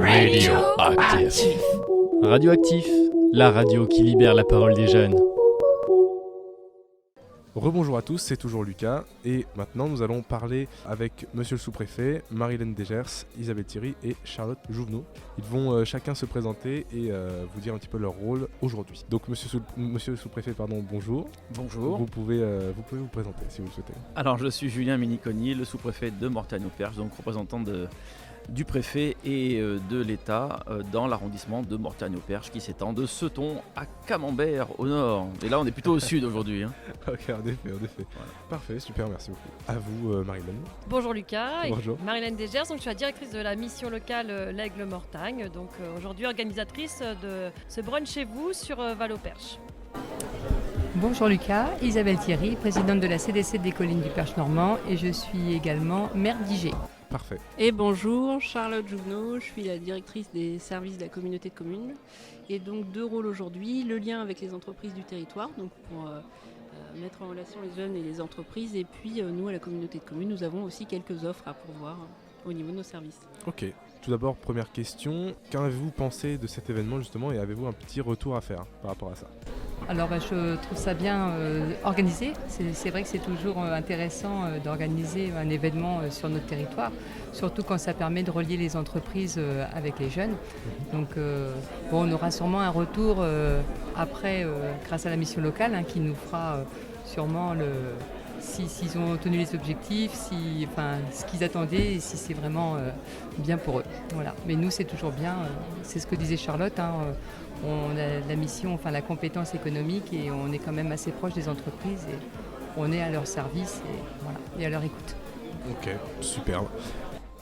Radioactif. Radioactif, la radio qui libère la parole des jeunes. Rebonjour à tous, c'est toujours Lucas et maintenant nous allons parler avec monsieur le sous-préfet, Marie-Hélène Desgers, Isabelle Thierry et Charlotte Jouvenot. Ils vont chacun se présenter et vous dire un petit peu leur rôle aujourd'hui. Donc monsieur le sous-préfet, bonjour. Bonjour. Vous pouvez vous présenter si vous le souhaitez. Alors je suis Julien Miniconi, le sous-préfet de Mortagne-au-Perche, donc représentant du préfet et de l'État dans l'arrondissement de Mortagne-au-Perche qui s'étend de Seton à Camembert au nord. Et là on est plutôt au sud aujourd'hui. Ok, en effet. Voilà. Parfait, super, merci beaucoup. À vous Marie-Hélène. Bonjour Lucas. Bonjour. Marie-Hélène Desgers, donc je suis la directrice de la mission locale L'Aigle Mortagne, donc aujourd'hui organisatrice de ce brunch chez vous sur Val-au-Perche. Bonjour Lucas, Isabelle Thierry, présidente de la CDC des collines du Perche normand et je suis également maire d'Igé. Parfait. Et bonjour, Charlotte Jouvenot, je suis la directrice des services de la communauté de communes. Et donc deux rôles aujourd'hui, le lien avec les entreprises du territoire, donc pour mettre en relation les jeunes et les entreprises. Et puis nous, à la communauté de communes, nous avons aussi quelques offres à pourvoir au niveau de nos services. Ok, tout d'abord, première question, qu'avez-vous pensé de cet événement justement et avez-vous un petit retour à faire par rapport à ça ? Alors je trouve ça bien organisé. C'est vrai que c'est toujours intéressant d'organiser un événement sur notre territoire, surtout quand ça permet de relier les entreprises avec les jeunes. Donc on aura sûrement un retour après grâce à la mission locale qui nous fera sûrement s'ils ont tenu les objectifs, ce qu'ils attendaient et si c'est vraiment bien pour eux. Voilà. Mais nous c'est toujours bien, c'est ce que disait Charlotte. On a la mission, la compétence économique et on est quand même assez proche des entreprises et on est à leur service et à leur écoute. Ok, superbe.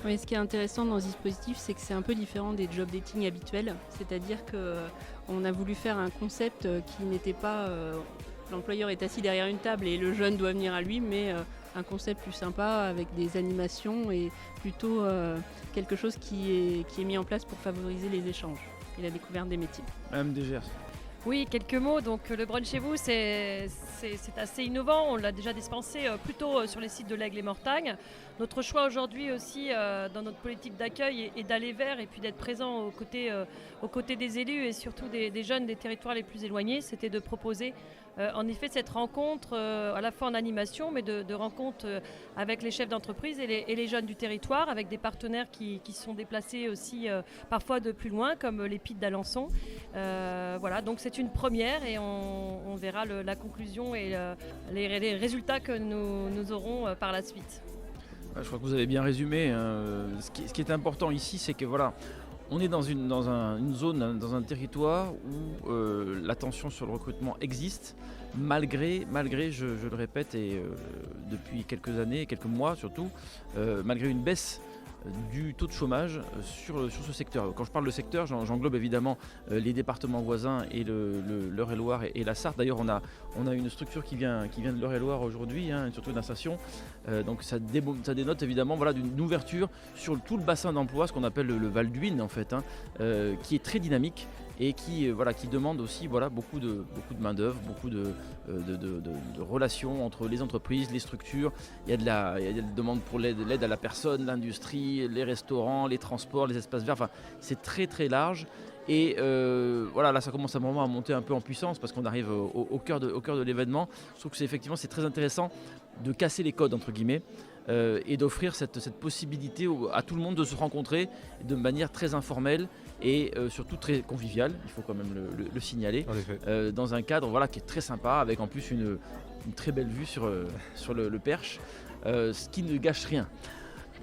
Oui, ce qui est intéressant dans ce dispositif, c'est que c'est un peu différent des job dating habituels. C'est-à-dire qu'on a voulu faire un concept qui n'était pas... l'employeur est assis derrière une table et le jeune doit venir à lui, mais un concept plus sympa avec des animations et plutôt quelque chose qui est mis en place pour favoriser les échanges et la découverte des métiers. Madame Desgers. Oui, quelques mots. Donc le brunch chez vous, c'est assez innovant. On l'a déjà dispensé plutôt sur les sites de l'Aigle et Mortagne. Notre choix aujourd'hui aussi dans notre politique d'accueil est d'aller vers et puis d'être présent aux côtés des élus et surtout des jeunes des territoires les plus éloignés. C'était de proposer en effet cette rencontre à la fois en animation mais de rencontre avec les chefs d'entreprise et les jeunes du territoire avec des partenaires qui sont déplacés aussi parfois de plus loin comme les Pites d'Alençon. Voilà, donc c'est une première et on verra la conclusion et les résultats que nous aurons par la suite. Je crois que vous avez bien résumé. Ce qui est important ici, c'est que voilà, on est dans une zone, dans un territoire où l'attention sur le recrutement existe, malgré je le répète, et depuis quelques années, quelques mois surtout, malgré une baisse du taux de chômage sur ce secteur. Quand je parle de secteur, j'englobe évidemment les départements voisins et l'Eure-et-Loir et la Sarthe. D'ailleurs, on a une structure qui vient de l'Eure-et-Loir aujourd'hui, surtout une station. Donc ça dénote évidemment d'une ouverture sur tout le bassin d'emploi, ce qu'on appelle le Val d'Huine en fait, qui est très dynamique et qui demande aussi beaucoup de main-d'œuvre, beaucoup de relations entre les entreprises, les structures. Il y a de la demande pour l'aide à la personne, l'industrie, les restaurants, les transports, les espaces verts. Enfin, c'est très très large. Et là, ça commence à monter un peu en puissance parce qu'on arrive au cœur de l'événement. Je trouve que c'est très intéressant de casser les codes entre guillemets. Et d'offrir cette possibilité à tout le monde de se rencontrer de manière très informelle et surtout très conviviale, il faut quand même le signaler, dans un cadre qui est très sympa, avec en plus une très belle vue sur le Perche, ce qui ne gâche rien.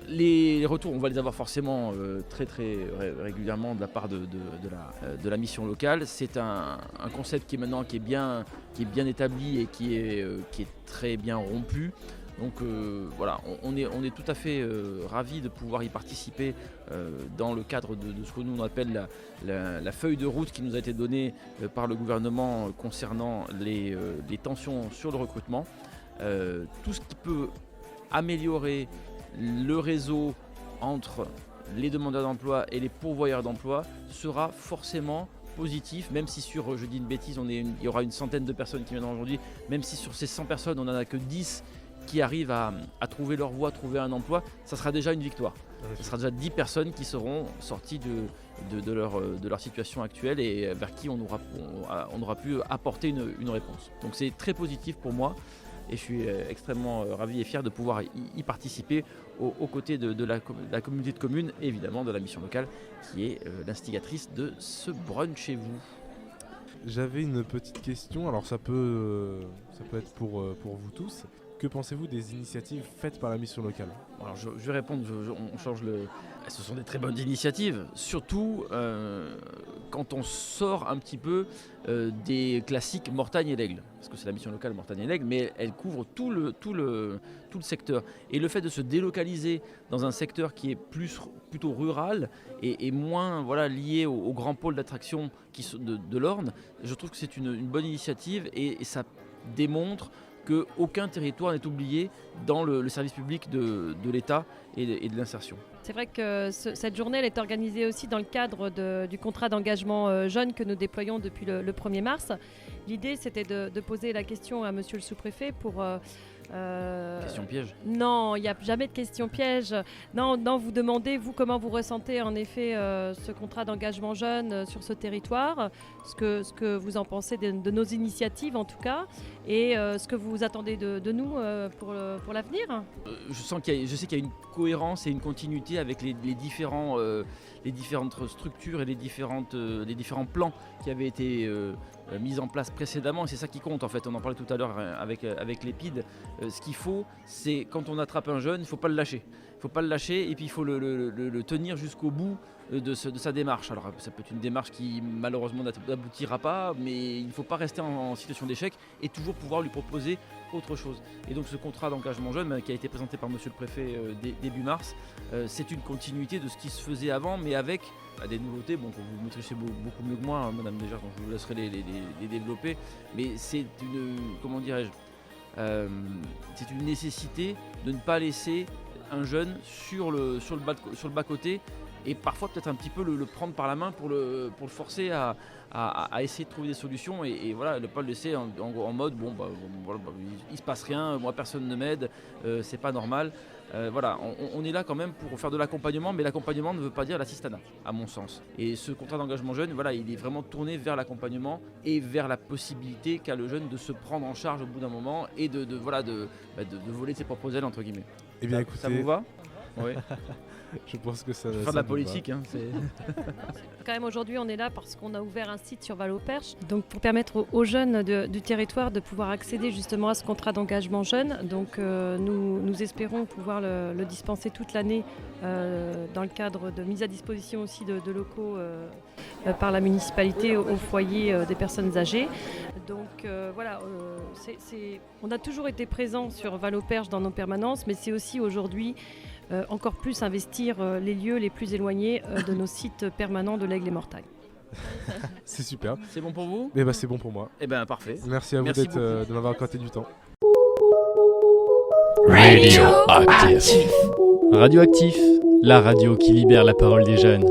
Les retours, on va les avoir forcément très très régulièrement de la part de la mission locale. C'est un concept qui est bien établi et qui est très bien rompu. Donc on est tout à fait ravis de pouvoir y participer dans le cadre de ce que nous on appelle la feuille de route qui nous a été donnée par le gouvernement concernant les tensions sur le recrutement. Tout ce qui peut améliorer le réseau entre les demandeurs d'emploi et les pourvoyeurs d'emploi sera forcément positif, même si je dis une bêtise, il y aura une centaine de personnes qui viendront aujourd'hui, même si sur ces 100 personnes on n'en a que 10 qui arrivent à trouver leur voie, trouver un emploi, ça sera déjà une victoire. Ce sera déjà 10 personnes qui seront sorties de leur situation actuelle et vers qui on aura pu apporter une réponse. Donc c'est très positif pour moi et je suis extrêmement ravi et fier de pouvoir y participer aux côtés de la communauté de communes et évidemment de la mission locale qui est l'instigatrice de ce brunch chez vous. J'avais une petite question, alors ça peut être pour vous tous. Que pensez-vous des initiatives faites par la mission locale ? Alors je vais répondre, on change le... Ce sont des très bonnes initiatives, surtout quand on sort un petit peu des classiques Mortagne et l'Aigle. Parce que c'est la mission locale Mortagne et l'Aigle, mais elle couvre tout le secteur. Et le fait de se délocaliser dans un secteur qui est plutôt rural et moins lié aux grands pôles d'attraction de l'Orne, je trouve que c'est une bonne initiative et ça démontre qu'aucun territoire n'est oublié dans le service public de l'État et de l'insertion. C'est vrai que cette journée elle est organisée aussi dans le cadre du contrat d'engagement jeune que nous déployons depuis le 1er mars. L'idée c'était de poser la question à monsieur le sous-préfet pour... Question piège ? Non, il n'y a jamais de question piège. Non, vous demandez, vous, comment vous ressentez en effet ce contrat d'engagement jeune sur ce territoire, ce que vous en pensez de nos initiatives en tout cas, et ce que vous attendez de nous pour l'avenir. Je sais qu'il y a une cohérence et une continuité avec les différentes structures et les différents plans qui avaient été mis en place précédemment, et c'est ça qui compte en fait. On en parlait tout à l'heure avec l'EPID. Ce qu'il faut, c'est quand on attrape un jeune, il ne faut pas le lâcher. Il ne faut pas le lâcher et puis il faut le tenir jusqu'au bout de sa démarche. Alors ça peut être une démarche qui malheureusement n'aboutira pas, mais il ne faut pas rester en situation d'échec et toujours pouvoir lui proposer autre chose. Et donc ce contrat d'engagement jeune qui a été présenté par monsieur le préfet début mars, c'est une continuité de ce qui se faisait avant, mais avec des nouveautés que vous maîtrisez beaucoup mieux que moi, madame Desjardins, donc je vous laisserai les développer. Mais c'est c'est une nécessité de ne pas laisser un jeune sur le bas-côté et parfois peut-être un petit peu le prendre par la main pour le forcer à essayer de trouver des solutions et ne pas le laisser en mode il se passe rien, moi personne ne m'aide, c'est pas normal. On est là quand même pour faire de l'accompagnement, mais l'accompagnement ne veut pas dire l'assistanat, à mon sens. Et ce contrat d'engagement jeune, il est vraiment tourné vers l'accompagnement et vers la possibilité qu'a le jeune de se prendre en charge au bout d'un moment et de voler de ses propres ailes, entre guillemets. Eh bien, écoutez... Ça vous va ? Oui. Je pense que ça. Faire de la politique, Quand même aujourd'hui on est là parce qu'on a ouvert un site sur Val-au-Perche, donc pour permettre aux jeunes du territoire de pouvoir accéder justement à ce contrat d'engagement jeune. Donc nous espérons pouvoir le dispenser toute l'année dans le cadre de mise à disposition aussi de locaux par la municipalité au foyer des personnes âgées. Donc on a toujours été présent sur Val-au-Perche dans nos permanences, mais c'est aussi aujourd'hui encore plus investir les lieux les plus éloignés de nos sites permanents de l'Aigle et Mortagne. C'est super. C'est bon pour vous ? C'est bon pour moi. Parfait. Merci à vous de m'avoir accordé du temps. Radioactif, la radio qui libère la parole des jeunes.